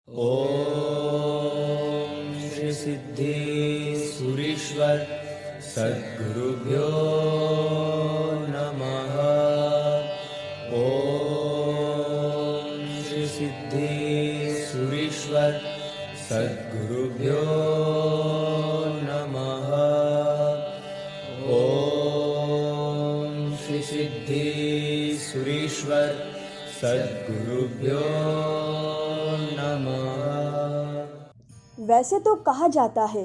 ओम श्री सिद्धेश्वरीश्वर सद्गुरुभ्यो नमः। ओम श्री सिद्धेश्वरीश्वर सद्गुरुभ्यो नमः। ओम श्री सिद्धेश्वरीश्वर सद्गुरुभ्यो नमः। वैसे तो कहा जाता है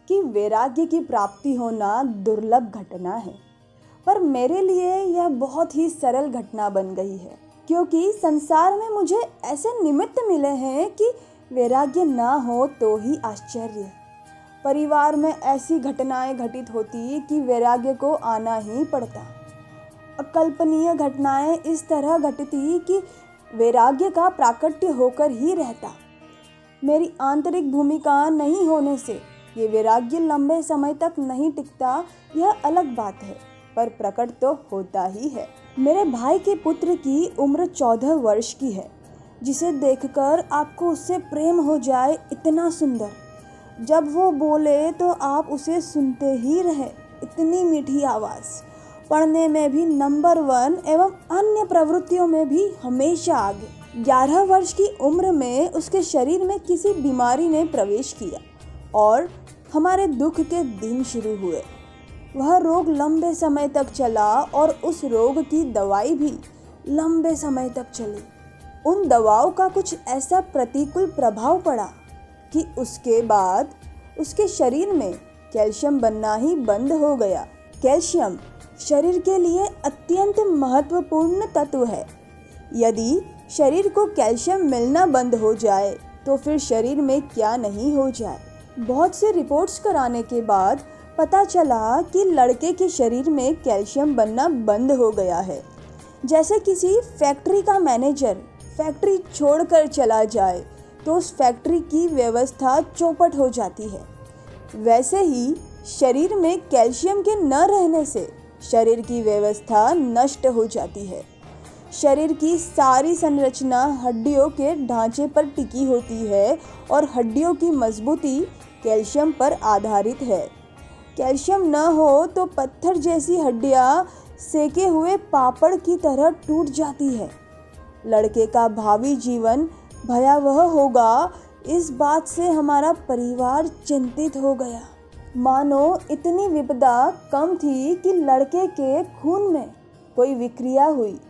कि वैराग्य की प्राप्ति होना दुर्लभ घटना है, पर मेरे लिए यह बहुत ही सरल घटना बन गई है, क्योंकि संसार में मुझे ऐसे निमित्त मिले हैं कि वैराग्य ना हो तो ही आश्चर्य। परिवार में ऐसी घटनाएं घटित होती कि वैराग्य को आना ही पड़ता। अकल्पनीय घटनाएं इस तरह घटती कि वैराग्य का प्राकट्य होकर ही रहता। मेरी आंतरिक भूमिका नहीं होने से ये वैराग्य लंबे समय तक नहीं टिकता, यह अलग बात है, पर प्रकट तो होता ही है। मेरे भाई के पुत्र की उम्र 14 वर्ष की है, जिसे देखकर आपको उससे प्रेम हो जाए, इतना सुंदर। जब वो बोले तो आप उसे सुनते ही रहे, इतनी मीठी आवाज़। पढ़ने में भी नंबर 1 एवं अन्य प्रवृत्तियों में भी हमेशा आगे। 11 वर्ष की उम्र में उसके शरीर में किसी बीमारी ने प्रवेश किया और हमारे दुख के दिन शुरू हुए। वह रोग लंबे समय तक चला और उस रोग की दवाई भी लंबे समय तक चली। उन दवाओं का कुछ ऐसा प्रतिकूल प्रभाव पड़ा कि उसके बाद उसके शरीर में कैल्शियम बनना ही बंद हो गया। कैल्शियम शरीर के लिए अत्यंत महत्वपूर्ण तत्व है। यदि शरीर को कैल्शियम मिलना बंद हो जाए तो फिर शरीर में क्या नहीं हो जाए। बहुत से रिपोर्ट्स कराने के बाद पता चला कि लड़के के शरीर में कैल्शियम बनना बंद हो गया है। जैसे किसी फैक्ट्री का मैनेजर फैक्ट्री छोड़कर चला जाए तो उस फैक्ट्री की व्यवस्था चौपट हो जाती है, वैसे ही शरीर में कैल्शियम के न रहने से शरीर की व्यवस्था नष्ट हो जाती है। शरीर की सारी संरचना हड्डियों के ढांचे पर टिकी होती है और हड्डियों की मजबूती कैल्शियम पर आधारित है। कैल्शियम न हो तो पत्थर जैसी हड्डियां सेके हुए पापड़ की तरह टूट जाती है। लड़के का भावी जीवन भयावह होगा, इस बात से हमारा परिवार चिंतित हो गया। मानो इतनी विपदा कम थी कि लड़के के खून में कोई विक्रिया हुई,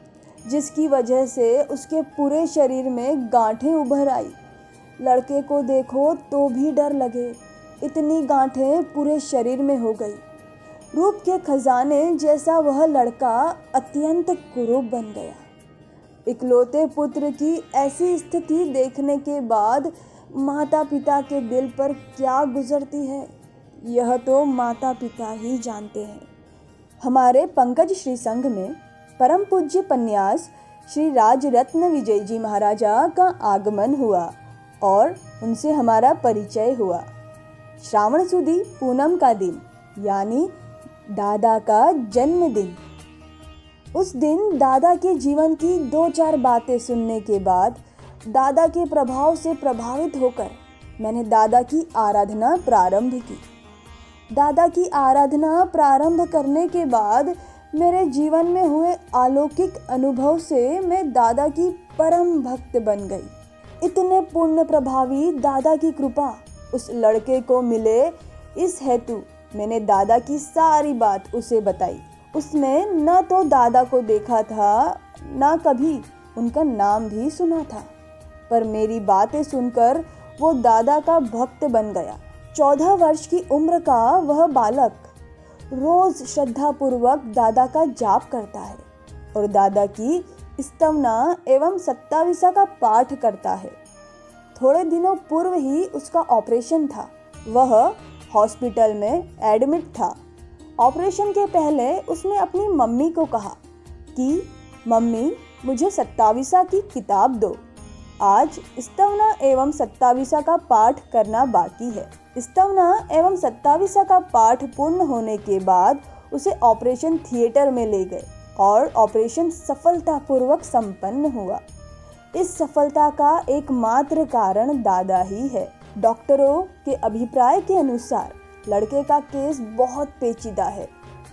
जिसकी वजह से उसके पूरे शरीर में गांठें उभर आई। लड़के को देखो तो भी डर लगे, इतनी गांठें पूरे शरीर में हो गई। रूप के खजाने जैसा वह लड़का अत्यंत कुरूप बन गया। इकलौते पुत्र की ऐसी स्थिति देखने के बाद माता पिता के दिल पर क्या गुजरती है, यह तो माता पिता ही जानते हैं। हमारे पंकज श्री संघ में परम पूज्य पन्यास श्री राजरत्न विजय जी महाराजा का आगमन हुआ और उनसे हमारा परिचय हुआ। श्रावण सुदी पूनम का दिन, यानी दादा का जन्मदिन। उस दिन दादा के जीवन की 2-4 बातें सुनने के बाद दादा के प्रभाव से प्रभावित होकर मैंने दादा की आराधना प्रारंभ की। दादा की आराधना प्रारंभ करने के बाद मेरे जीवन में हुए अलौकिक अनुभव से मैं दादा की परम भक्त बन गई। इतने पुण्य प्रभावी दादा की कृपा उस लड़के को मिले, इस हेतु मैंने दादा की सारी बात उसे बताई। उसने न तो दादा को देखा था, न कभी उनका नाम भी सुना था, पर मेरी बातें सुनकर वो दादा का भक्त बन गया। 14 वर्ष की उम्र का वह बालक रोज श्रद्धापूर्वक दादा का जाप करता है और दादा की स्तवना एवं सत्ताविसा का पाठ करता है। थोड़े दिनों पूर्व ही उसका ऑपरेशन था। वह हॉस्पिटल में एडमिट था। ऑपरेशन के पहले उसने अपनी मम्मी को कहा कि मम्मी, मुझे सत्ताविसा की किताब दो, आज स्तवना एवं सत्ताविसा का पाठ करना बाकी है। स्तवना एवं सत्ताविसा का पाठ पूर्ण होने के बाद उसे ऑपरेशन थिएटर में ले गए और ऑपरेशन सफलतापूर्वक संपन्न हुआ। इस सफलता का एकमात्र कारण दादा ही है। डॉक्टरों के अभिप्राय के अनुसार लड़के का केस बहुत पेचीदा है।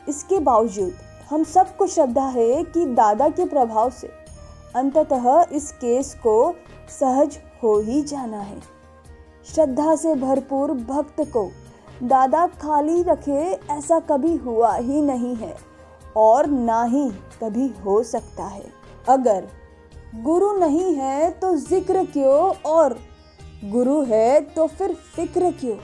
इसके बावजूद हम सबको श्रद्धा है कि दादा के प्रभाव से अंततः इस केस को सहज हो ही जाना है। श्रद्धा से भरपूर भक्त को दादा खाली रखे ऐसा कभी हुआ ही नहीं है और ना ही कभी हो सकता है। अगर गुरु नहीं है तो जिक्र क्यों, और गुरु है तो फिर फिक्र क्यों।